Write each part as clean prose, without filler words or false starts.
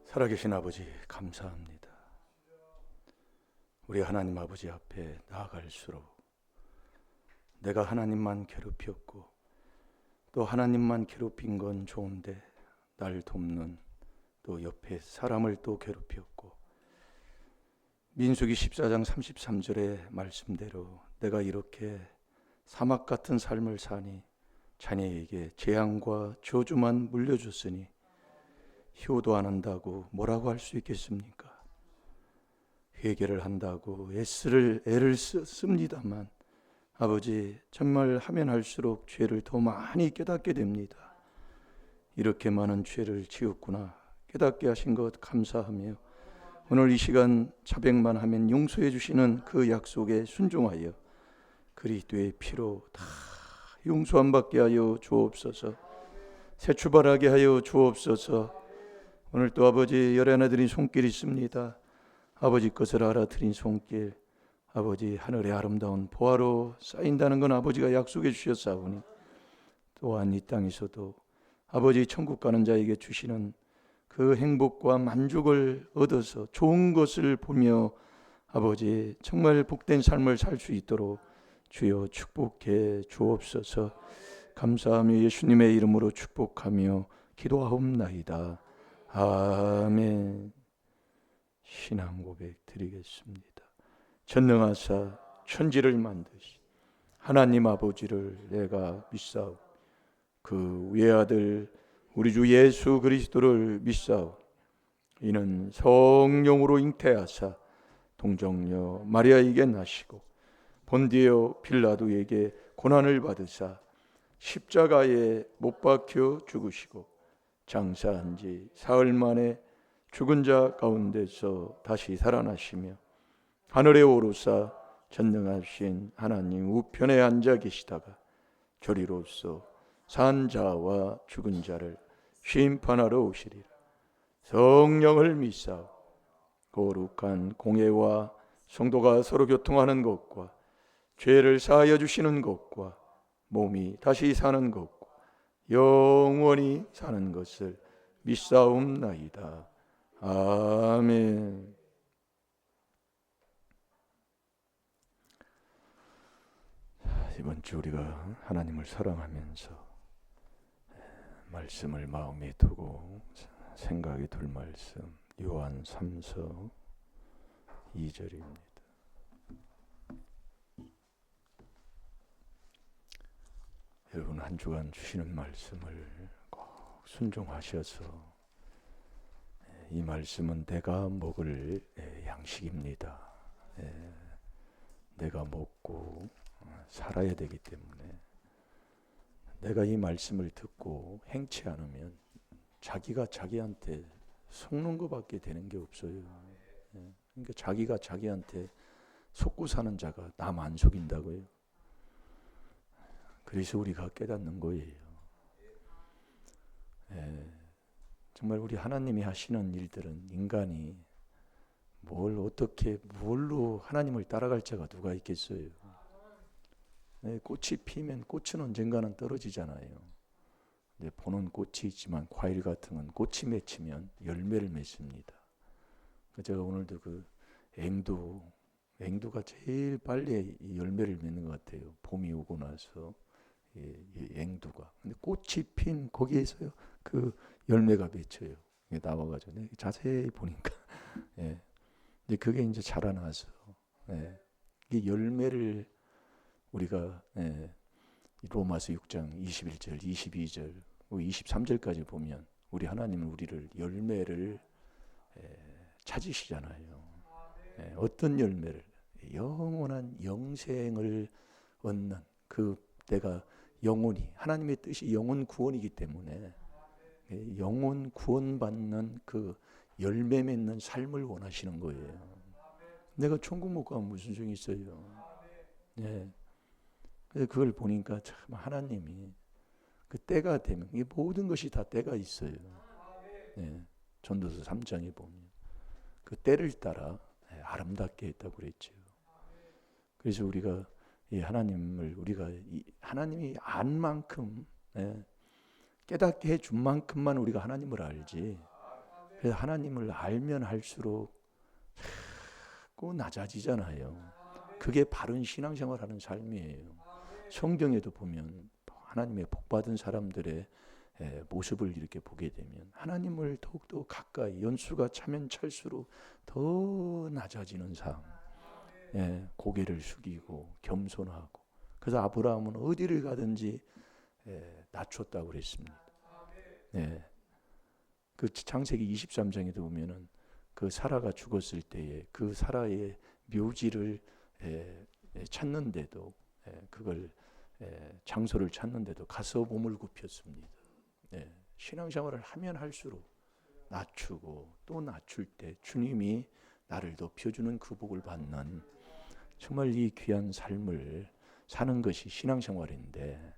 살아계신 아버지 감사합니다. 우리 하나님 아버지 앞에 나아갈수록 내가 하나님만 괴롭혔고 또 하나님만 괴롭힌 건 좋은데 날 돕는 또 옆에 사람을 또 괴롭혔고 민수기 14장 33절의 말씀대로 내가 이렇게 사막 같은 삶을 사니 자녀에게 재앙과 저주만 물려줬으니 효도 안 한다고 뭐라고 할 수 있겠습니까? 회개를 한다고 애를 씁니다만 아버지 정말 하면 할수록 죄를 더 많이 깨닫게 됩니다. 이렇게 많은 죄를 지었구나 깨닫게 하신 것 감사하며 오늘 이 시간 자백만 하면 용서해 주시는 그 약속에 순종하여 그리스도의 피로 다 용서함 받게 하여 주옵소서. 새 출발하게 하여 주옵소서. 오늘 또 아버지 열애나드린 손길 있습니다. 아버지 것을 알아들인 손길, 아버지 하늘의 아름다운 보화로 쌓인다는 건 아버지가 약속해 주셨사오니 또한 이 땅에서도 아버지 천국 가는 자에게 주시는 그 행복과 만족을 얻어서 좋은 것을 보며 아버지 정말 복된 삶을 살 수 있도록 주여 축복해 주옵소서. 감사하며 예수님의 이름으로 축복하며 기도하옵나이다. 아멘. 신앙 고백 드리겠습니다. 전능하사 천지를 만드신 하나님 아버지를 내가 믿사오. 그 외아들 우리 주 예수 그리스도를 믿사오. 이는 성령으로 잉태하사 동정녀 마리아에게 나시고 본디오 빌라도에게 고난을 받으사 십자가에 못 박혀 죽으시고 장사한 지 사흘 만에 죽은 자 가운데서 다시 살아나시며 하늘에 오르사 전능하신 하나님 우편에 앉아 계시다가 저리로서 산 자와 죽은 자를 심판하러 오시리라. 성령을 믿사오. 거룩한 공회와 성도가 서로 교통하는 것과 죄를 사하여 주시는 것과 몸이 다시 사는 것과 영원히 사는 것을 믿사옵나이다. 아멘. 이번 주 우리가 하나님을 사랑하면서 말씀을 마음에 두고 생각이 둘 말씀 요한 3서 2절입니다. 여러분 한 주간 주시는 말씀을 꼭 순종하셔서 이 말씀은 내가 먹을 양식입니다. 내가 먹고 살아야 되기 때문에 내가 이 말씀을 듣고 행치 않으면 자기가 자기한테 속는 것밖에 되는 게 없어요. 그러니까 자기가 자기한테 속고 사는 자가 남 안 속인다고요. 그래서 우리가 깨닫는 거예요. 정말 우리 하나님이 하시는 일들은 인간이 뭘로 하나님을 따라갈 자가 누가 있겠어요. 꽃이 피면 꽃은 언젠가는 떨어지잖아요. 근데 보는 꽃이 있지만 과일 같은 건 꽃이 맺히면 열매를 맺습니다. 제가 오늘도 그 앵두가 제일 빨리 열매를 맺는 것 같아요. 봄이 오고 나서 앵두가. 근데 꽃이 핀 거기에서요 그 열매가 맺혀요. 나와가지고 자세히 보니까 근데 그게 이제 자라나서 이 열매를 우리가 로마서 6장 21절, 22절, 23절까지 보면 우리 하나님은 우리를 열매를 찾으시잖아요. 어떤 열매를? 영원한 영생을 얻는 그 내가 영혼이 하나님의 뜻이 영혼 구원이기 때문에 영혼 구원받는 그 열매 맺는 삶을 원하시는 거예요. 내가 천국 못 가면 무슨 소용이 있어요. 그걸 보니까 참 하나님이 그 때가 되면 이 모든 것이 다 때가 있어요. 전도서 3장에 보면 그 때를 따라 아름답게 했다고 그랬죠. 그래서 우리가 이 하나님을 우리가 하나님이 안 만큼 깨닫게 해준 만큼만 우리가 하나님을 알지 그래서 하나님을 알면 할수록 자꾸 낮아지잖아요. 그게 바른 신앙생활하는 삶이에요. 성경에도 보면 하나님의 복받은 사람들의 모습을 이렇게 보게 되면 하나님을 더욱더 가까이, 연수가 차면 찰수록 더 낮아지는 삶, 고개를 숙이고 겸손하고. 그래서 아브라함은 어디를 가든지 낮췄다고 그랬습니다. 그 창세기 23장에도 보면은 그 사라가 죽었을 때에 그 사라의 묘지를 찾는데도, 그걸 장소를 찾는데도 가서 몸을 굽혔습니다. 신앙생활을 하면 할수록 낮추고 또 낮출 때 주님이 나를 높여주는 그 복을 받는, 정말 이 귀한 삶을 사는 것이 신앙생활인데,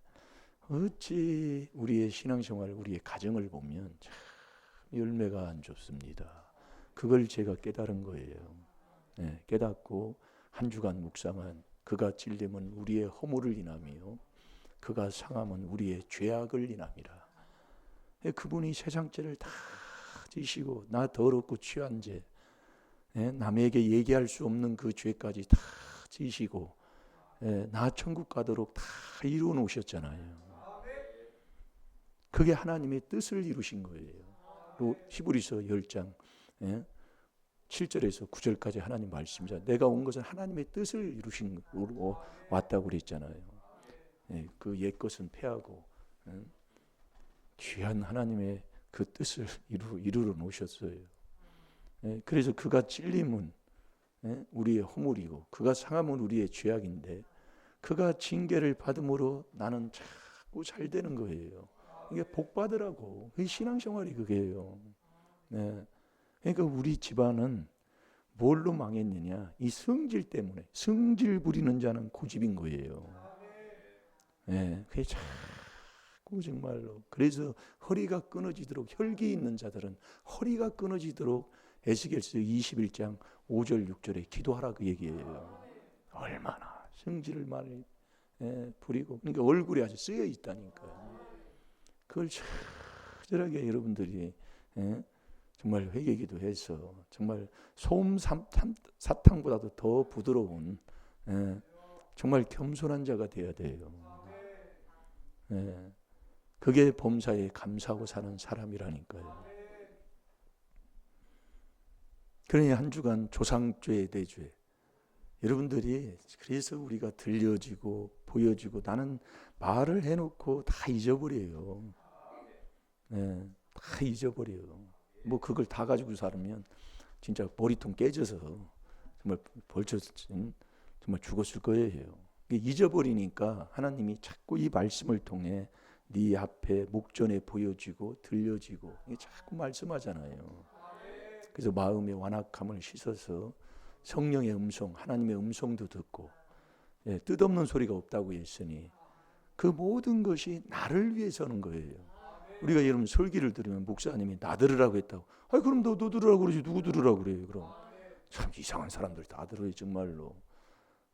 어찌 우리의 신앙생활, 우리의 가정을 보면 참 열매가 안 좋습니다. 그걸 제가 깨달은 거예요. 깨닫고 한 주간 묵상한, 그가 찔림은 우리의 허물을 인함이요 그가 상함은 우리의 죄악을 인함이라. 그분이 세상 죄를 다 지시고 나 더럽고 취한 죄, 남에게 얘기할 수 없는 그 죄까지 다 지시고 나 천국 가도록 다 이루어 놓으셨잖아요. 그게 하나님의 뜻을 이루신 거예요. 히브리서 10장 7절에서 9절까지 하나님 말씀이잖아요. 내가 온 것은 하나님의 뜻을 이루시고 왔다고 그랬잖아요. 그 옛 것은 패하고 귀한 하나님의 그 뜻을 이루어 놓으셨어요. 그래서 그가 찔림은 우리의 허물이고 그가 상함은 우리의 죄악인데, 그가 징계를 받음으로 나는 자꾸 잘 되는 거예요. 이게 복 받으라고. 그 신앙생활이 그게요. 그러니까 우리 집안은 뭘로 망했느냐? 이 성질 때문에. 성질 부리는 자는 고집인 거예요. 그게 자꾸 정말로. 그래서 허리가 끊어지도록, 혈기 있는 자들은 허리가 끊어지도록 에스겔서 21장 5절 6절에 기도하라 그 얘기예요. 얼마나 성질을 많이 부리고, 그러니까 얼굴에 아주 쓰여 있다니까요. 그걸 철저하게 여러분들이 정말 회개기도 해서 정말 소음 사탕보다도 더 부드러운 정말 겸손한 자가 되어야 돼요. 그게 범사에 감사하고 사는 사람이라니까요. 그러니 한 주간 조상죄에 대죄, 여러분들이 그래서 우리가 들려지고 보여지고, 나는 말을 해놓고 다 잊어버려요. 다 잊어버려요. 뭐 그걸 다 가지고 살면 진짜 머리통 깨져서 정말 벌써 정말 죽었을 거예요. 잊어버리니까 하나님이 자꾸 이 말씀을 통해 네 앞에 목전에 보여지고 들려지고 자꾸 말씀하잖아요. 그래서 마음의 완악함을 씻어서 성령의 음성, 하나님의 음성도 듣고, 뜻없는 소리가 없다고 했으니 그 모든 것이 나를 위해서 하는 거예요. 우리가 여러분 설교를 들으면 목사님이 나 들으라고 했다고, 그럼 너 들으라고 그러지, 누구 들으라고 그래요? 그럼 참 이상한 사람들 다 들어요 정말로.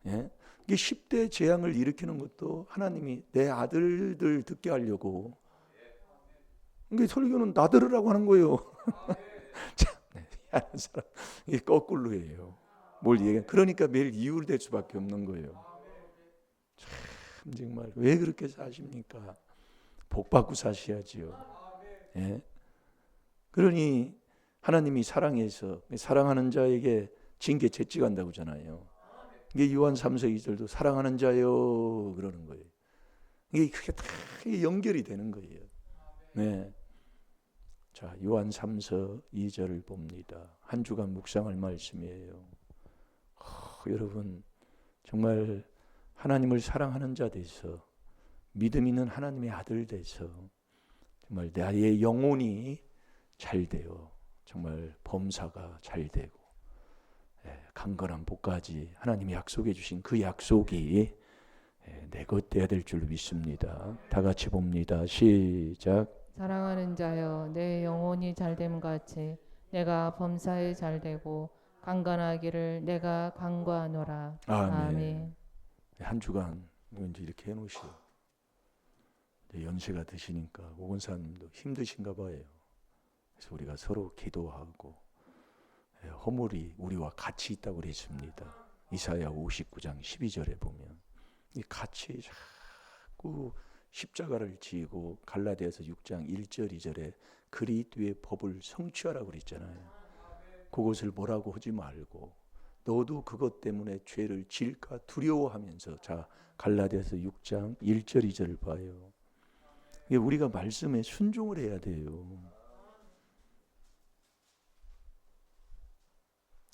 이게 10대 재앙을 일으키는 것도 하나님이 내 아들들 듣게 하려고. 이게 설교는 나 들으라고 하는 거예요. 참, 희한한 사람. 이게 거꾸로예요. 뭘 얘기해? 그러니까 매일 이유를 댈 수밖에 없는 거예요. 참 정말 왜 그렇게 사십니까? 복 받고 사셔야지요. 그러니 하나님이 사랑해서 사랑하는 자에게 징계 채찍한다고 하잖아요. 이게 요한 3서 2절도 사랑하는 자요 그러는 거예요. 이게 그게 다 연결이 되는 거예요. 자, 요한 3서 2절을 봅니다. 한 주간 묵상할 말씀이에요. 여러분 정말 하나님을 사랑하는 자 돼서, 믿음 있는 하나님의 아들 돼서 정말 나의 영혼이 잘 되어 정말 범사가 잘 되고 강건한 복까지 하나님이 약속해 주신 그 약속이 내 것 되어야 될 줄 믿습니다. 다 같이 봅니다. 시작. 사랑하는 자여, 내 영혼이 잘됨 같이 내가 범사에 잘되고 강건하기를 내가 간구하노라. 아멘. 한 주간 이제 이렇게 해놓으시오. 연세가 드시니까 오건사님도 힘드신가 봐요. 그래서 우리가 서로 기도하고 허물이 우리와 같이 있다고 그랬습니다. 이사야 59장 12절에 보면 이 같이 자꾸 십자가를 지고 갈라디아서 6장 1절 2절에 그리스도의 법을 성취하라고 그랬잖아요. 그것을 뭐라고 하지 말고 너도 그것 때문에 죄를 질까 두려워하면서 자 갈라디아서 6장 1절 2절을 봐요. 이게 우리가 말씀에 순종을 해야 돼요.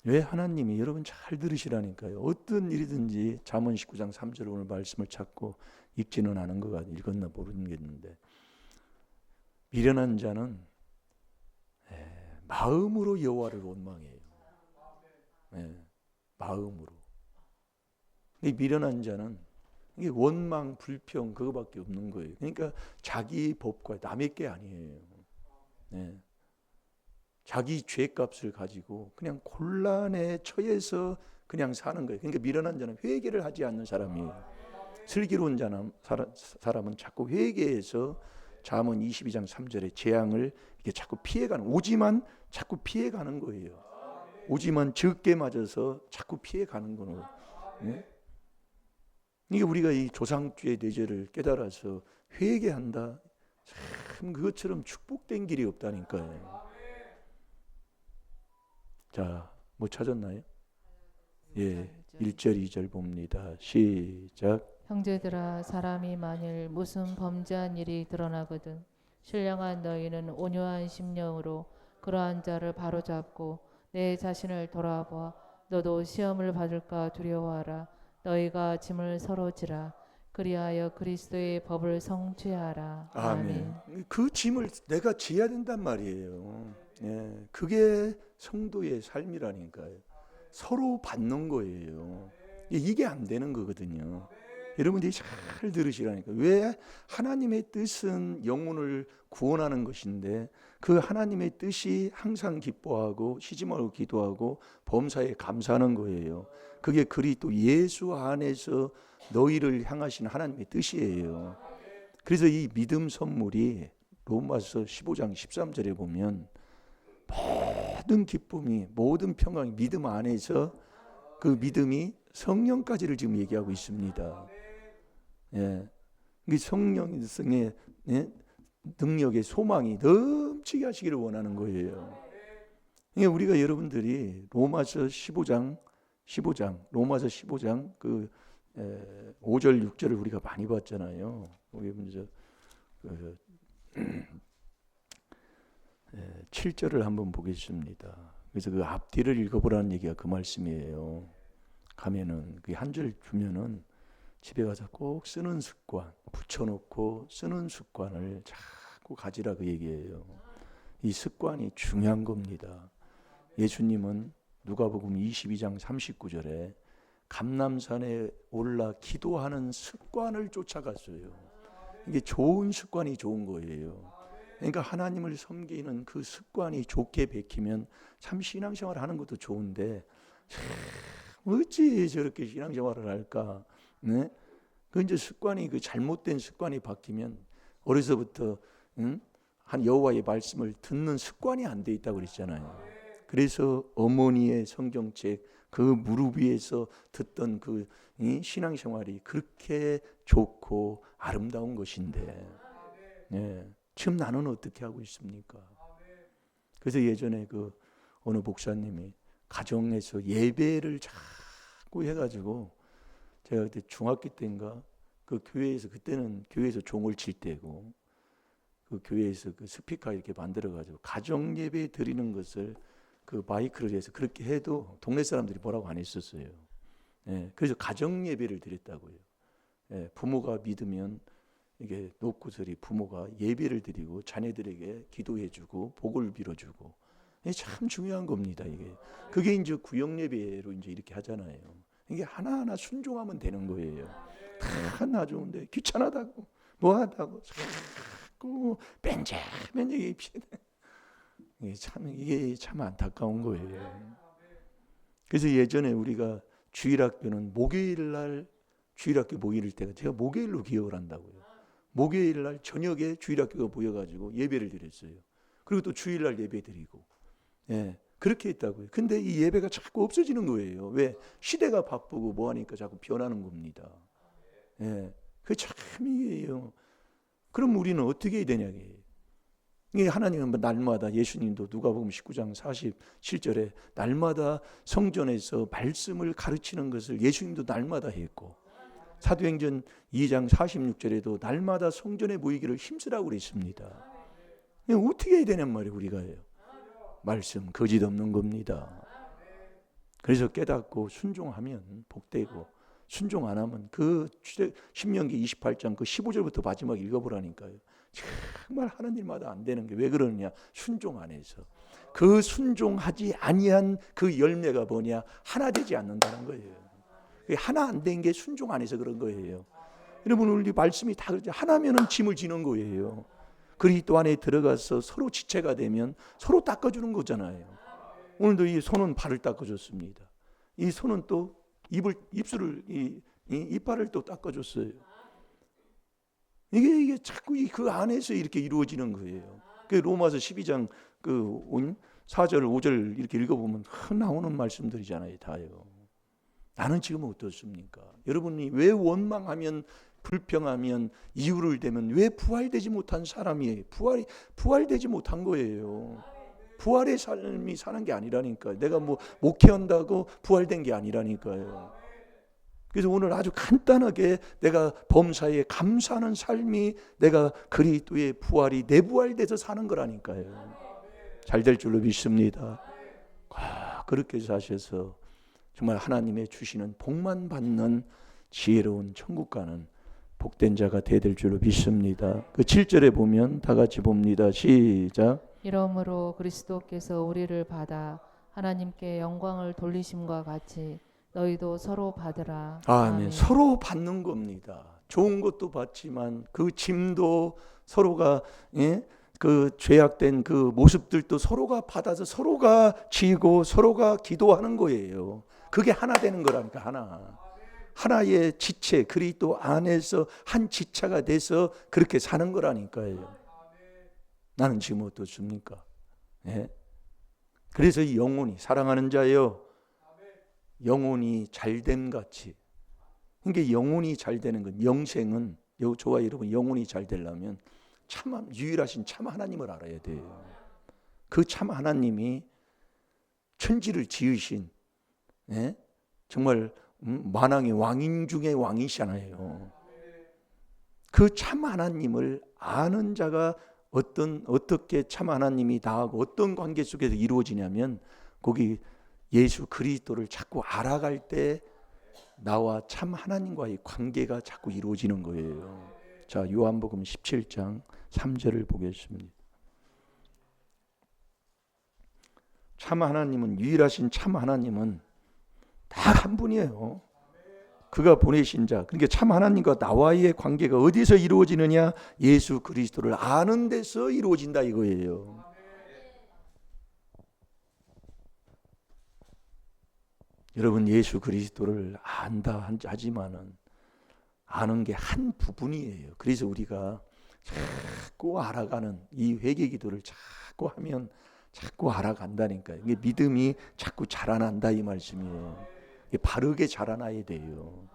왜 하나님이 여러분 잘 들으시라니까요. 어떤 일이든지 잠언 19장 3절 오늘 말씀을 찾고 읽지는 않은 것 같아요. 읽었나 모르겠는데 미련한 자는 마음으로 여호와를 원망해요. 마음으로. 이 미련한 자는 이게 원망, 불평 그거밖에 없는 거예요. 그러니까 자기 법과 남의 게 아니에요. 자기 죄값을 가지고 그냥 곤란에 처해서 그냥 사는 거예요. 그러니까 미련한 자는 회개를 하지 않는 사람이에요. 슬기로운 사람은 자꾸 회개해서 잠언 22장 3절에 재앙을 이렇게 자꾸 피해가는 오지만 자꾸 피해가는 거예요. 오지만 적게 맞아서 자꾸 피해가는 거예요. 이게 우리가 이 조상주의 내재를 깨달아서 회개한다. 참 그것처럼 축복된 길이 없다니까요. 자, 뭐 찾았나요? 예, 1절 2절 봅니다. 시작. 형제들아 사람이 만일 무슨 범죄한 일이 드러나거든 신령한 너희는 온유한 심령으로 그러한 자를 바로잡고 내 자신을 돌아보아 너도 시험을 받을까 두려워하라. 너희가 짐을 서로 지라. 그리하여 그리스도의 법을 성취하라. 아멘. 그 짐을 내가 지어야 된단 말이에요. 그게 성도의 삶이라니까요. 서로 받는 거예요. 이게 안 되는 거거든요. 여러분들이 잘 들으시라니까. 왜 하나님의 뜻은 영혼을 구원하는 것인데 그 하나님의 뜻이 항상 기뻐하고 쉬지 말고 기도하고 범사에 감사하는 거예요. 그게 그리스도 예수 안에서 너희를 향하신 하나님의 뜻이에요. 그래서 이 믿음 선물이 로마서 15장 13절에 보면 모든 기쁨이 모든 평강이 믿음 안에서 그 믿음이 성령까지를 지금 얘기하고 있습니다. 성령의 능력의 소망이 넘치게 하시기를 원하는 거예요. 우리가 여러분들이 로마서 15장 로마서 15장 그 5절 6절을 우리가 많이 봤잖아요. 우리 먼저 7절을 한번 보겠습니다. 그래서 그 앞뒤를 읽어보라는 얘기가 그 말씀이에요. 가면은 그 한 절 주면은 집에 가서 꼭 쓰는 습관, 붙여놓고 쓰는 습관을 자꾸 가지라 그 얘기예요. 이 습관이 중요한 겁니다. 예수님은 누가복음 22장 39절에 감람산에 올라 기도하는 습관을 쫓아갔어요. 이게 좋은 습관이 좋은 거예요. 그러니까 하나님을 섬기는 그 습관이 좋게 베끼면 참 신앙생활을 하는 것도 좋은데 어찌 저렇게 신앙생활을 할까? 네? 그 이제 습관이 그 잘못된 습관이 바뀌면 어려서부터 한 여호와의 말씀을 듣는 습관이 안 돼 있다고 그랬잖아요. 그래서 어머니의 성경책 그 무릎 위에서 듣던 그 신앙생활이 그렇게 좋고 아름다운 것인데 지금 나는 어떻게 하고 있습니까? 그래서 예전에 그 어느 목사님이 가정에서 예배를 자꾸 해가지고 제가 그때 중학교 때인가 그 교회에서 그때는 교회에서 종을 칠 때고 그 교회에서 그 스피커 이렇게 만들어가지고 가정 예배 드리는 것을 그 마이크를 해서 그렇게 해도 동네 사람들이 뭐라고 안 했었어요. 그래서 가정 예배를 드렸다고요. 부모가 믿으면 이게 놓고서리 부모가 예배를 드리고 자녀들에게 기도해주고 복을 빌어주고 참 중요한 겁니다. 이게 그게 이제 구역 예배로 이제 이렇게 하잖아요. 이게 하나하나 순종하면 되는 거예요. 다 나 좋은데 귀찮아다고 뭐하다고 자꾸 뺀적뺀적 이게 참 안타까운 거예요. 그래서 예전에 우리가 주일학교는 목요일날 주일학교 모일 때가 제가 목요일로 기억을 한다고요. 목요일날 저녁에 주일학교가 모여가지고 예배를 드렸어요. 그럼 그리고 또 주일날 예배 드리고, 예, 그렇게 했다고요. 근데 이 예배가 자꾸 없어지는 거예요. 왜? 시대가 바쁘고 뭐하니까 자꾸 변하는 겁니다. 예, 그게 참이에요. 그럼 우리는 어떻게 해야 되냐. 이게 하나님은 날마다, 예수님도 누가복음 19장 47절에 날마다 성전에서 말씀을 가르치는 것을 예수님도 날마다 했고, 사도행전 2장 46절에도 날마다 성전에 모이기를 힘쓰라고 그랬습니다. 어떻게 해야 되냔 말이에요. 우리가 해요. 말씀 거짓 없는 겁니다. 그래서 깨닫고 순종하면 복되고, 순종 안 하면 그 신명기 28장 그 15절부터 마지막 읽어보라니까요. 정말 하는 일마다 안 되는 게 왜 그러느냐? 순종 안 해서. 그 순종하지 아니한 그 열매가 뭐냐? 하나 되지 않는다는 거예요. 하나 안 된 게 순종 안 해서 그런 거예요. 여러분, 우리 말씀이 다 그렇죠. 하나면은 짐을 지는 거예요. 그리스도 안에 들어가서 서로 지체가 되면 서로 닦아주는 거잖아요. 오늘도 이 손은 발을 닦아줬습니다. 이 손은 또 입술을, 이빨을 또 닦아줬어요. 이게 자꾸 그 안에서 이렇게 이루어지는 거예요. 그 로마서 12장 그 4절 5절 이렇게 읽어보면 나오는 말씀들이잖아요. 다요. 나는 지금 어떻습니까? 여러분이 왜 원망하면, 불평하면, 이유를 대면 왜 부활되지 못한 사람이에요? 부활되지 못한 거예요. 부활의 삶이 사는 게 아니라니까요. 내가 뭐 목회한다고 부활된 게 아니라니까요. 그래서 오늘 아주 간단하게 내가 범사에 감사하는 삶이 내가 그리스도의 부활이 내 부활돼서 사는 거라니까요. 잘 될 줄로 믿습니다. 그렇게 사셔서 정말 하나님의 주시는 복만 받는 지혜로운 천국 가는 복된 자가 되야 될 줄로 믿습니다. 그 7절에 보면 다 같이 봅니다. 시작. 이러므로 그리스도께서 우리를 받아 하나님께 영광을 돌리심과 같이 너희도 서로 받으라. 아멘. 서로 받는 겁니다. 좋은 것도 받지만 그 짐도 서로가, 그 죄악된 그 모습들도 서로가 받아서 서로가 지고 서로가 기도하는 거예요. 그게 하나 되는 거라니까. 하나의 지체, 그리스도 안에서 한 지체가 돼서 그렇게 사는 거라니까요. 나는 지금 어떻습니까? 예? 그래서 이 영혼이, 사랑하는 자요, 영혼이 잘됨 같이. 그러니까 영혼이 잘 되는 건, 영생은, 저와 여러분 영혼이 잘 되려면 참 유일하신 참 하나님을 알아야 돼요. 그 참 하나님이 천지를 지으신, 정말 만왕의 왕인 중에 왕이시잖아요. 그 참 하나님을 아는 자가 어떻게 참 하나님이 나하고 어떤 관계 속에서 이루어지냐면, 거기 예수 그리스도를 자꾸 알아갈 때 나와 참 하나님과의 관계가 자꾸 이루어지는 거예요. 자, 요한복음 17장 3절을 보겠습니다. 참 하나님은, 유일하신 참 하나님은 다 한 분이에요. 그가 보내신 자, 그러니까 참 하나님과 나와의 관계가 어디서 이루어지느냐? 예수 그리스도를 아는 데서 이루어진다 이거예요. 여러분, 예수 그리스도를 안다 하지만은 아는 게 한 부분이에요. 그래서 우리가 자꾸 알아가는 이 회개 기도를 자꾸 하면 자꾸 알아간다니까요. 이게 믿음이 자꾸 자라난다 이 말씀이에요. 바르게 자라나야 돼요.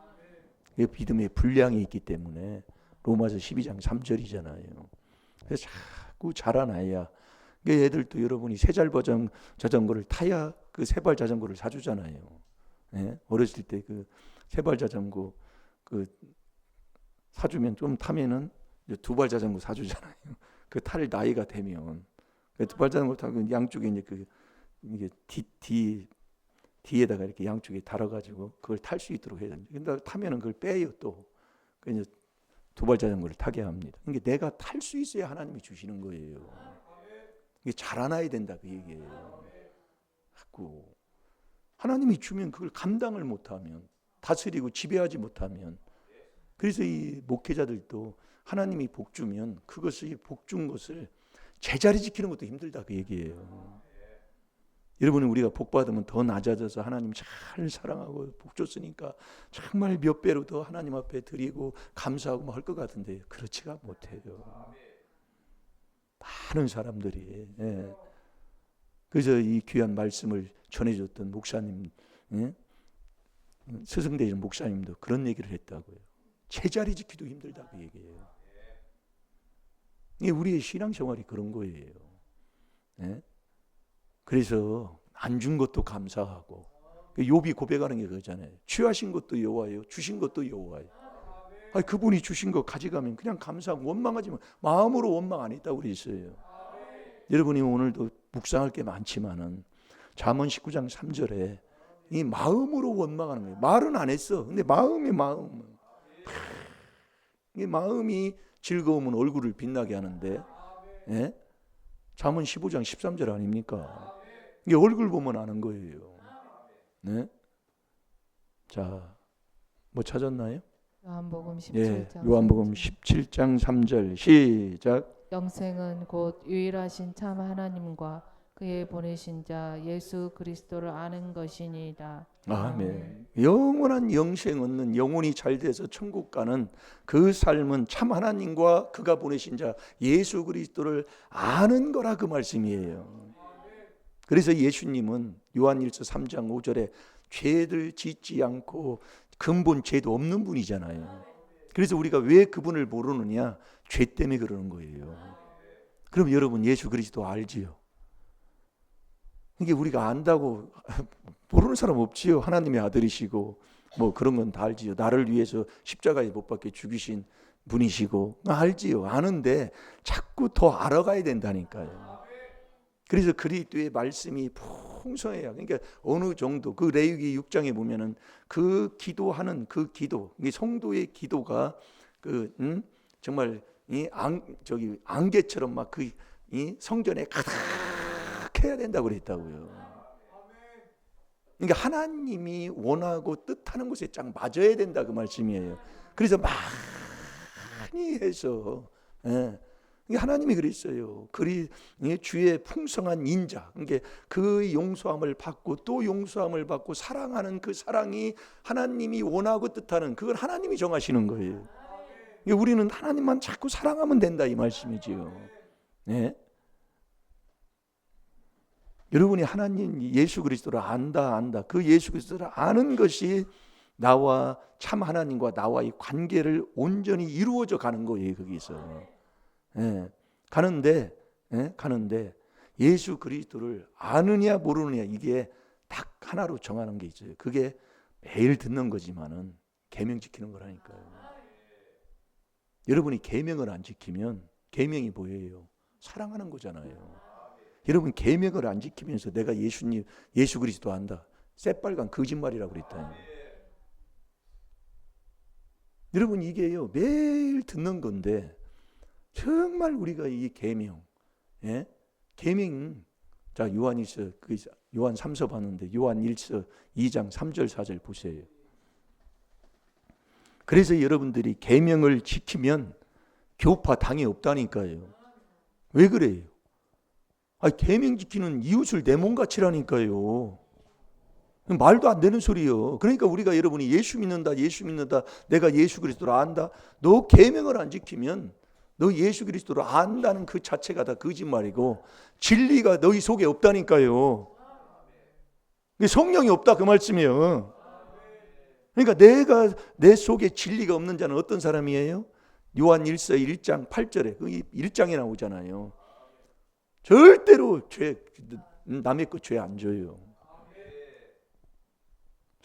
믿음의 분량이 있기 때문에 로마서 12장 3절이잖아요. 그래서 자꾸 자라나야. 애들도 여러분이 세발 자전거를 타야 그 세발 자전거를 사주잖아요. 어렸을 때 그 세발 자전거 그 사주면 좀 타면은 두발 자전거 사주잖아요. 그 탈 나이가 되면 두발 자전거 타고 양쪽에 이제 이게 뒤에다가 이렇게 양쪽에 달아가지고 그걸 탈 수 있도록 해야 됩니다. 근데 타면은 그걸 빼요 또. 그래서 두발 자전거를 타게 합니다. 그러니까 내가 탈 수 있어야 하나님이 주시는 거예요. 이게 자라나야 된다 그 얘기예요. 자꾸 하나님이 주면 그걸 감당을 못하면, 다스리고 지배하지 못하면, 그래서 이 목회자들도 하나님이 복 주면 그것을, 복 준 것을 제자리 지키는 것도 힘들다 그 얘기예요. 여러분은 우리가 복 받으면 더 낮아져서 하나님 잘 사랑하고 복 줬으니까 정말 몇 배로 더 하나님 앞에 드리고 감사하고 할 것 같은데 그렇지가 못해요. 많은 사람들이. 예. 그래서 이 귀한 말씀을 전해줬던 목사님, 예? 스승되신 목사님도 그런 얘기를 했다고요. 제자리 지키도 힘들다고 얘기해요. 이게 우리의 신앙생활이 그런 거예요. 예? 그래서 안 준 것도 감사하고, 욥이 고백하는 게 그거잖아요. 취하신 것도 여호와예요, 주신 것도 여호와예요. 아니, 그분이 주신 거 가져가면 그냥 감사하고 원망하지만 마음으로 원망 안 했다고 그랬어요. 여러분이 오늘도 묵상할 게 많지만은 잠언 19장 3절에 이 마음으로 원망하는 거예요. 말은 안 했어. 근데 마음이 이 마음이 즐거우면 얼굴을 빛나게 하는데, 예? 잠언 15장 13절 아닙니까? 이게 얼굴 보면 아는 거예요. 네? 자, 뭐 찾았나요? 요한복음 17장 예, 요한복음 17장 3절 시작. 영생은 곧 유일하신 참 하나님과 그의 보내신 자 예수 그리스도를 아는 것이니이다. 아멘. 영원한 영생 얻는, 영혼이 잘 돼서 천국 가는 그 삶은 참 하나님과 그가 보내신 자 예수 그리스도를 아는 거라, 그 말씀이에요. 그래서 예수님은 요한일서 3장 5절에 죄를 짓지 않고 근본 죄도 없는 분이잖아요. 그래서 우리가 왜 그분을 모르느냐? 죄 때문에 그러는 거예요. 그럼 여러분, 예수 그리스도 알지요? 이게 우리가 안다고 모르는 사람 없지요. 하나님의 아들이시고 뭐 그런 건 다 알지요. 나를 위해서 십자가에 못 박혀 죽이신 분이시고 알지요. 아는데 자꾸 더 알아가야 된다니까요. 그래서 그리스도의 말씀이 풍성해요. 그러니까 어느 정도 그 레위기 6장에 보면은 그 기도하는 그 기도, 이 성도의 기도가 정말 이 안개처럼 막 그 이 성전에 가득해야 된다고 그랬다고요. 그러니까 하나님이 원하고 뜻하는 곳에 딱 맞아야 된다, 그 말씀이에요. 그래서 많이 해서, 예. 하나님이 그랬어요. 주의 풍성한 인자, 그러니까 그 용서함을 받고 또 용서함을 받고 사랑하는 그 사랑이 하나님이 원하고 뜻하는, 그걸 하나님이 정하시는 거예요. 우리는 하나님만 자꾸 사랑하면 된다, 이 말씀이지요. 네? 여러분이 하나님 예수 그리스도를 안다. 그 예수 그리스도를 아는 것이 나와 참 하나님과 나와의 관계를 온전히 이루어져 가는 거예요. 거기서. 예, 가는데 예수 그리스도를 아느냐 모르느냐, 이게 딱 하나로 정하는 게 있어요. 그게 매일 듣는 거지만은 계명 지키는 거라니까요. 여러분이 계명을 안 지키면 계명이 뭐예요? 사랑하는 거잖아요. 여러분, 계명을 안 지키면서 내가 예수 그리스도 안다, 새빨간 거짓말이라고 그랬다니. 여러분, 이게요 매일 듣는 건데 정말 우리가 이 계명, 예? 계명, 자 요한일서 요한 3서 봤는데 요한일서 2장 3절 4절 보세요. 그래서 여러분들이 계명을 지키면 교파 당이 없다니까요. 왜 그래요? 계명 지키는 이웃을 내 몸같이라니까요. 말도 안 되는 소리요. 그러니까 우리가, 여러분이 예수 믿는다, 내가 예수 그리스도를 안다, 너 계명을 안 지키면 너 예수 그리스도를 안다는 그 자체가 다 거짓말이고 진리가 너희 속에 없다니까요. 성령이 없다, 그 말씀이에요. 그러니까 내 속에 진리가 없는 자는 어떤 사람이에요? 요한 1장 8절에 그 1장에 나오잖아요. 절대로 남의 것 죄 안 져요.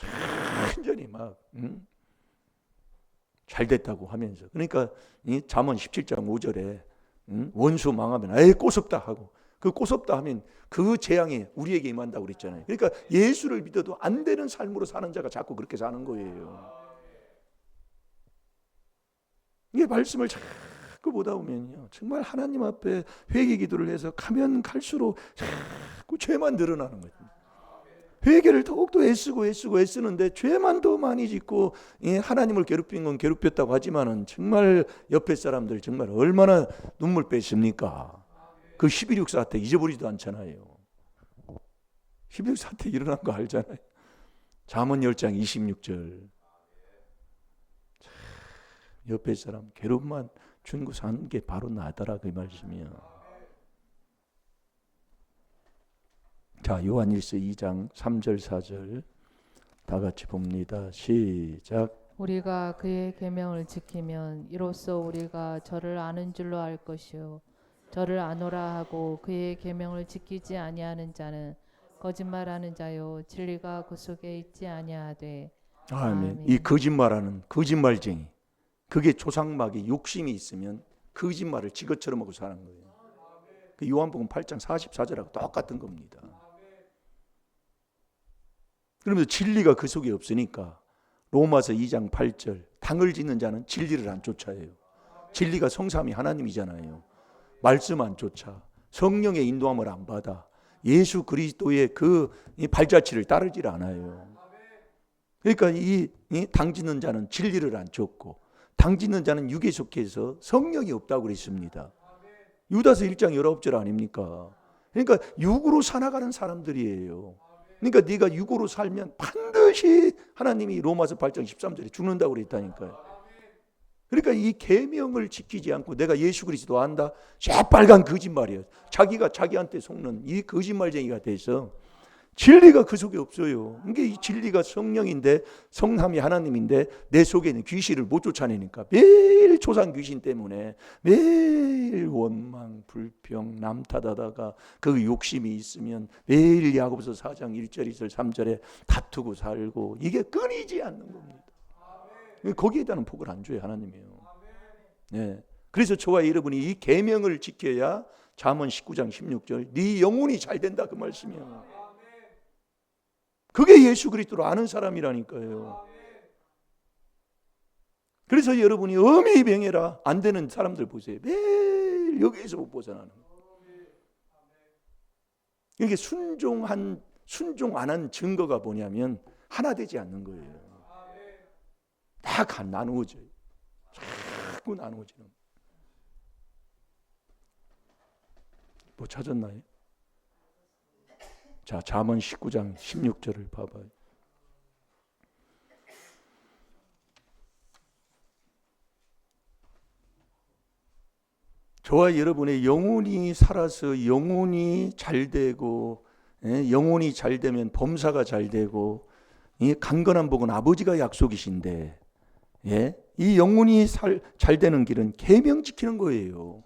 완전히 막 잘 됐다고 하면서. 그러니까 이 잠언 17장 5절에 원수 망하면 에이 꼬섭다 하고, 그 꼬섭다 하면 그 재앙이 우리에게 임한다고 그랬잖아요. 그러니까 예수를 믿어도 안 되는 삶으로 사는 자가 자꾸 그렇게 사는 거예요. 이게 말씀을 자꾸 보다 보면요, 정말 하나님 앞에 회개 기도를 해서 가면 갈수록 자꾸 죄만 늘어나는 거예요. 회개를 더욱더 애쓰는데 죄만 더 많이 짓고, 하나님을 괴롭힌 건 괴롭혔다고 하지만은 정말 옆에 사람들 정말 얼마나 눈물 뺐습니까? 그 11.6 사태 잊어버리지도 않잖아요. 11.6 사태 일어난 거 알잖아요. 잠언 10장 26절. 옆에 사람 괴롭만 준고 산 게 바로 나더라, 그 말씀이야. 자, 요한일서 2장 3절 4절 다 같이 봅니다. 시작. 우리가 그의 계명을 지키면 이로써 우리가 저를 아는 줄로 알 것이요 저를 아노라 하고 그의 계명을 지키지 아니하는 자는 거짓말하는 자요 진리가 그 속에 있지 아니하되. 아멘. 아멘. 이 거짓말하는 거짓말쟁이, 그게 조상막에 욕심이 있으면 거짓말을 지것처럼 하고 사는 거예요. 그 요한복음 8장 44절하고 똑같은 겁니다. 그러면서 진리가 그 속에 없으니까 로마서 2장 8절 당을 짓는 자는 진리를 안 쫓아요. 진리가 성삼위 하나님이잖아요. 말씀 안 쫓아, 성령의 인도함을 안 받아, 예수 그리스도의 그 발자취를 따르질 않아요. 그러니까 이 당짓는 자는 진리를 안 쫓고, 당짓는 자는 육에 속해서 성령이 없다고 그랬습니다. 유다서 1장 19절 아닙니까? 그러니까 육으로 살아가는 사람들이에요. 그러니까 네가 육으로 살면 반드시 하나님이 로마서 8장 13절에 죽는다고 그랬다니까요. 그러니까 이 계명을 지키지 않고 내가 예수 그리스도 안다, 새빨간 거짓말이에요. 자기가 자기한테 속는 이 거짓말쟁이가 돼서 진리가 그 속에 없어요. 이게 이 진리가 성령인데, 성삼위 하나님인데 내 속에는 귀신을 못 쫓아내니까 매일 조상 귀신 때문에 매일 원망, 불평, 남 탓하다가 그 욕심이 있으면 매일 야고보서 4장 1절 2절 3절에 다투고 살고, 이게 끊이지 않는 겁니다. 거기에 대한 복을 안 줘요, 하나님이요. 네. 그래서 저와 여러분이 이 계명을 지켜야 잠언 19장 16절 네 영혼이 잘 된다, 그 말씀이에요. 그게 예수 그리스도를 아는 사람이라니까요. 그래서 여러분이 엄히 명예라 안 되는 사람들 보세요. 매일 여기에서 못 벗어나는 거예요. 이게 순종 안 한 증거가 뭐냐면 하나 되지 않는 거예요. 다 나누어져요. 자꾸 나누어지는. 뭐 찾았나요? 자, 잠언 19장 16절을 봐봐요. 저와 여러분의 영혼이 살아서 영혼이 잘 되고, 영혼이 잘 되면 범사가 잘 되고, 이 강건한 복은 아버지가 약속이신데, 이 영혼이 잘 되는 길은 계명 지키는 거예요.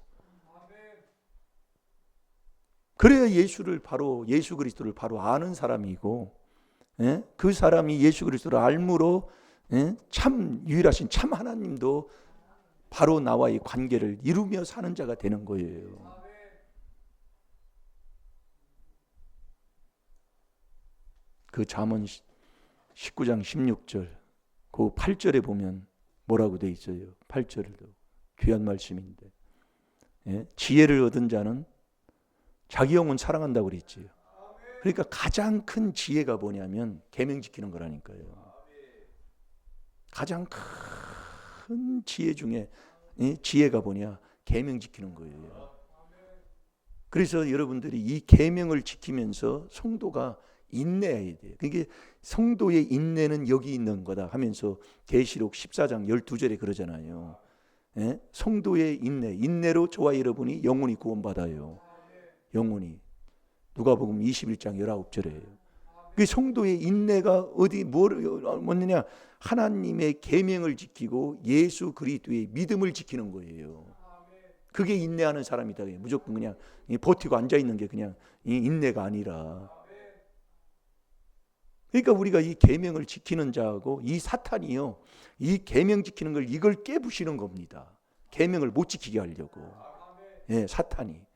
그래야 예수 그리스도를 바로 아는 사람이고, 그 사람이 예수 그리스도를 알므로 참 유일하신 참 하나님도 바로 나와의 관계를 이루며 사는 자가 되는 거예요. 그 잠언 19장 16절 그 8절에 보면 뭐라고 돼 있어요? 8절도 귀한 말씀인데, 지혜를 얻은 자는 자기 영혼 사랑한다고 그랬지요. 그러니까 가장 큰 지혜가 뭐냐면 계명 지키는 거라니까요. 가장 큰 지혜 중에 지혜가 뭐냐? 계명 지키는 거예요. 그래서 여러분들이 이 계명을 지키면서 성도가 인내해야 돼요. 그게 성도의 인내는 여기 있는 거다 하면서 계시록 14장 12절에 그러잖아요. 성도의 인내로 저와 여러분이 영혼이 구원받아요. 영혼이. 누가복음 21장 19절에요. 그 성도의 인내가 뭐냐? 하나님의 계명을 지키고 예수 그리스도의 믿음을 지키는 거예요. 그게 인내하는 사람이다. 무조건 그냥 버티고 앉아 있는 게 그냥 인내가 아니라. 그러니까 우리가 이 계명을 지키는 자하고 이 사탄이요, 이 계명 지키는 걸 이걸 깨부시는 겁니다. 계명을 못 지키게 하려고. 사탄이.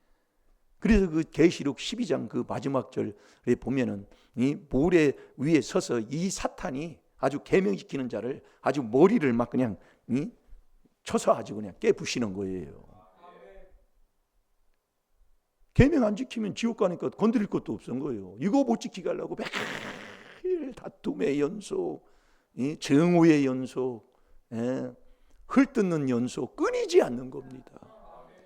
그래서 그 계시록 12장 그 마지막 절에 보면은 이 모래 위에 서서 이 사탄이 아주 계명 지키는 자를 아주 머리를 막 그냥 쳐서 아주 그냥 깨부시는 거예요. 계명 안 지키면 지옥 가니까 건드릴 것도 없은 거예요. 이거 못 지키게 하려고 매일 다툼의 연속, 정오의 연속, 흙뜯는 연속 끊이지 않는 겁니다.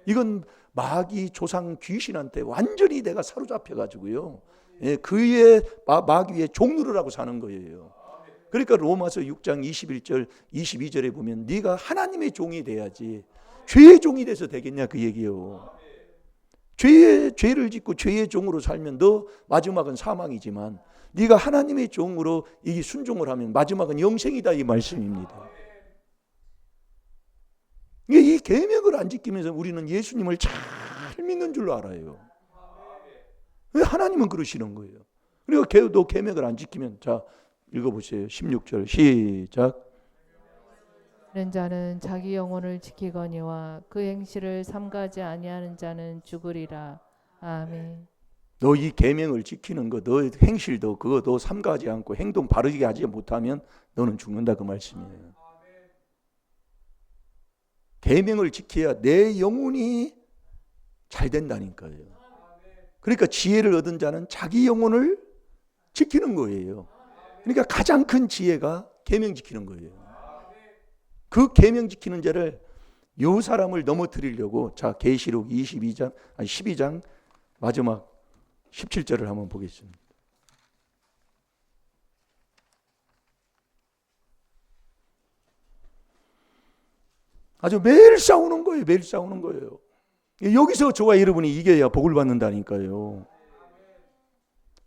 이건 마귀 조상 귀신한테 완전히 내가 사로잡혀 가지고요, 그의 마귀의 종노를 하고 사는 거예요. 그러니까 로마서 6장 21절 22절에 보면 네가 하나님의 종이 돼야지 죄의 종이 돼서 되겠냐 그 얘기예요. 죄를 짓고 죄의 종으로 살면 너 마지막은 사망이지만 네가 하나님의 종으로 이 순종을 하면 마지막은 영생이다, 이 말씀입니다. 이 계명을 안 지키면서 우리는 예수님을 잘 믿는 줄로 알아요. 하나님은 그러시는 거예요. 그리고 너 계명을 안 지키면, 자 읽어보세요. 16절 시작. 이런 자는 자기 영혼을 지키거니와 그 행실을 삼가지 아니하는 자는 죽으리라. 아멘. 너 이 계명을 지키는 거, 너 행실도 그거 너 삼가지 않고 행동 바르게 하지 못하면 너는 죽는다, 그 말씀이에요. 계명을 지켜야 내 영혼이 잘 된다니까요. 그러니까 지혜를 얻은 자는 자기 영혼을 지키는 거예요. 그러니까 가장 큰 지혜가 계명 지키는 거예요. 그 계명 지키는 자를, 요 사람을 넘어뜨리려고, 자 계시록 12장 마지막 17절을 한번 보겠습니다. 아주 매일 싸우는 거예요. 매일 싸우는 거예요. 여기서 저와 여러분이 이겨야 복을 받는다니까요.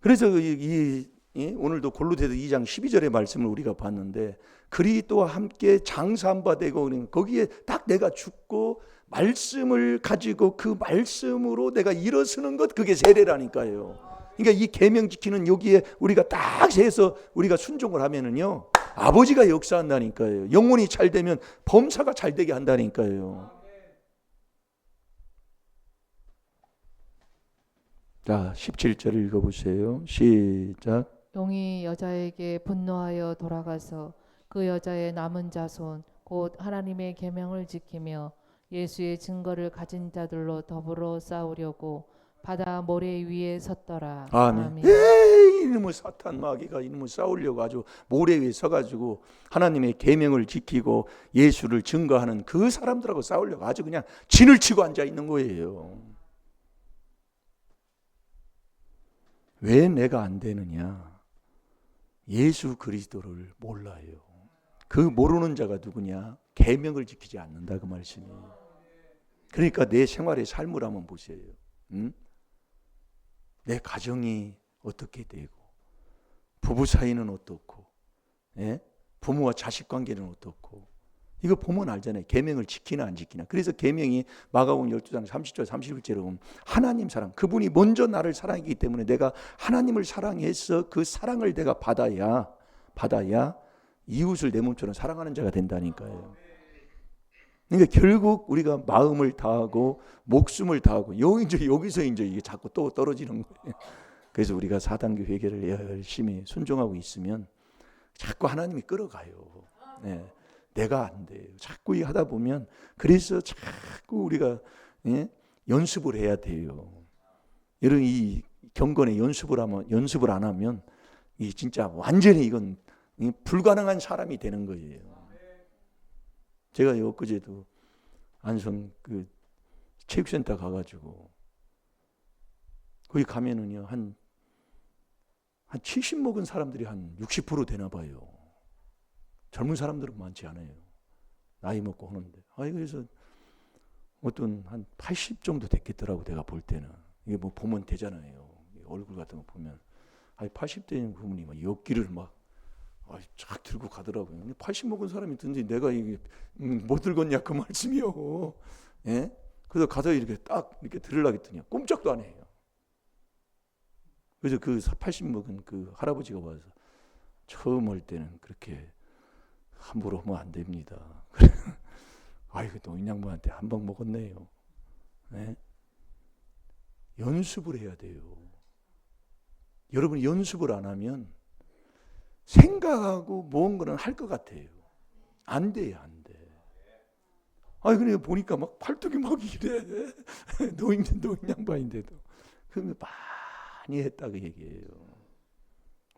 그래서 오늘도 골로새서 2장 12절의 말씀을 우리가 봤는데, 그리스도와 함께 장사한 바 되고, 거기에 딱 내가 죽고 말씀을 가지고 그 말씀으로 내가 일어서는 것, 그게 세례라니까요. 그러니까 이 계명 지키는 여기에 우리가 딱 해서 우리가 순종을 하면은요, 아버지가 역사한다니까요. 영혼이 잘 되면 범사가 잘 되게 한다니까요. 자 17절을 읽어보세요. 시작. 용이 여자에게 분노하여 돌아가서 그 여자의 남은 자손 곧 하나님의 계명을 지키며 예수의 증거를 가진 자들로 더불어 싸우려고 바다 모래 위에 섰더라. 아멘. 이놈의 사탄 마귀가 이놈을 싸우려고 아주 모래 위에 서가지고 하나님의 계명을 지키고 예수를 증거하는 그 사람들하고 싸우려고 아주 그냥 진을 치고 앉아 있는 거예요. 왜 내가 안 되느냐? 예수 그리스도를 몰라요. 그 모르는 자가 누구냐? 계명을 지키지 않는다, 그 말씀이에요. 그러니까 내 생활의 삶을 한번 보세요. 내 가정이 어떻게 되고, 부부 사이는 어떻고, 부모와 자식 관계는 어떻고, 이거 보면 알잖아요. 계명을 지키나 안 지키나. 그래서 계명이 마가복음 12장 30절 31절에 보면 하나님 사랑, 그분이 먼저 나를 사랑했기 때문에 내가 하나님을 사랑해서 그 사랑을 내가 받아야 이웃을 내 몸처럼 사랑하는 자가 된다니까요. 그러니까 결국 우리가 마음을 다하고 목숨을 다하고 여기서 이제 이게 자꾸 또 떨어지는 거예요. 그래서 우리가 4단계 회개를 열심히 순종하고 있으면 자꾸 하나님이 끌어가요. 네. 내가 안 돼요. 자꾸 하다 보면, 그래서 자꾸 우리가 연습을 해야 돼요. 이런 이 경건에 연습을 안 하면 이 진짜 완전히 이건 불가능한 사람이 되는 거예요. 제가 엊그제도 안성 그 체육센터 가가지고 거기 가면은요 한 70 먹은 사람들이 한 60% 되나 봐요. 젊은 사람들은 많지 않아요. 나이 먹고 하는데. 그래서 어떤 한 80 정도 됐겠더라고, 내가 볼 때는. 이게 뭐 보면 되잖아요. 얼굴 같은 거 보면. 80대인 그분이 막 옆길을 막 쫙 들고 가더라고요. 80 먹은 사람이 든지 내가 이게 못 들겠냐, 그 말씀이요. 예? 그래서 가서 이렇게 딱 이렇게 들으려고 했더니 꼼짝도 안 해요. 그래서 그 80 먹은 그 할아버지가 와서 처음 올 때는 그렇게 함부로 하면 안 됩니다. 아이고, 노인 양반한테 한 방 먹었네요. 네? 연습을 해야 돼요. 여러분 연습을 안 하면 생각하고 뭔 거는 할 것 같아요. 안 돼요, 안 돼. 그래 보니까 막 팔뚝이 막 이래. 노인 양반인데도. 그러면 많이 했다고 얘기해요.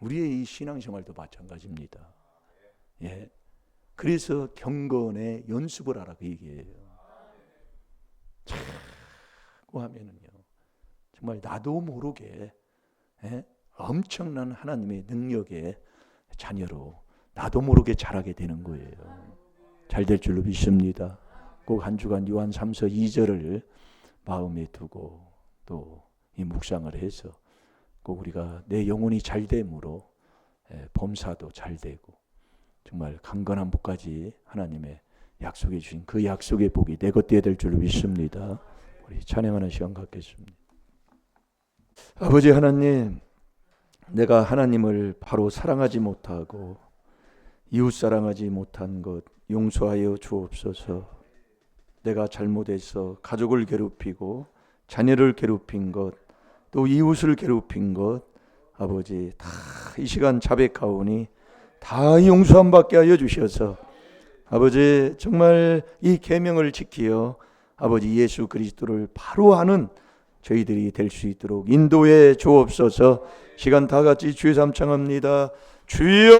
우리의 이 신앙생활도 마찬가지입니다. 예. 그래서 경건의 연습을 하라고 얘기해요. 자꾸 하면은요, 정말 나도 모르게 엄청난 하나님의 능력의 자녀로 나도 모르게 자라게 되는 거예요. 잘 될 줄로 믿습니다. 꼭 한 주간 요한 3서 2절을 마음에 두고 또 이 묵상을 해서 꼭 우리가 내 영혼이 잘 됨으로 범사도 잘 되고 정말 강건한 복까지 하나님의 약속해 주신 그 약속의 복이 내 것 되어야 될 줄로 믿습니다. 우리 찬양하는 시간 갖겠습니다. 아버지 하나님, 내가 하나님을 바로 사랑하지 못하고 이웃 사랑하지 못한 것 용서하여 주옵소서. 내가 잘못해서 가족을 괴롭히고 자녀를 괴롭힌 것, 또 이웃을 괴롭힌 것, 아버지 다 이 시간 자백하오니 다 용서함 받게 하여 주셔서 아버지 정말 이 계명을 지키어 아버지 예수 그리스도를 바로 아는 저희들이 될 수 있도록 인도해 주옵소서. 시간 다 같이 주의 삼창합니다. 주여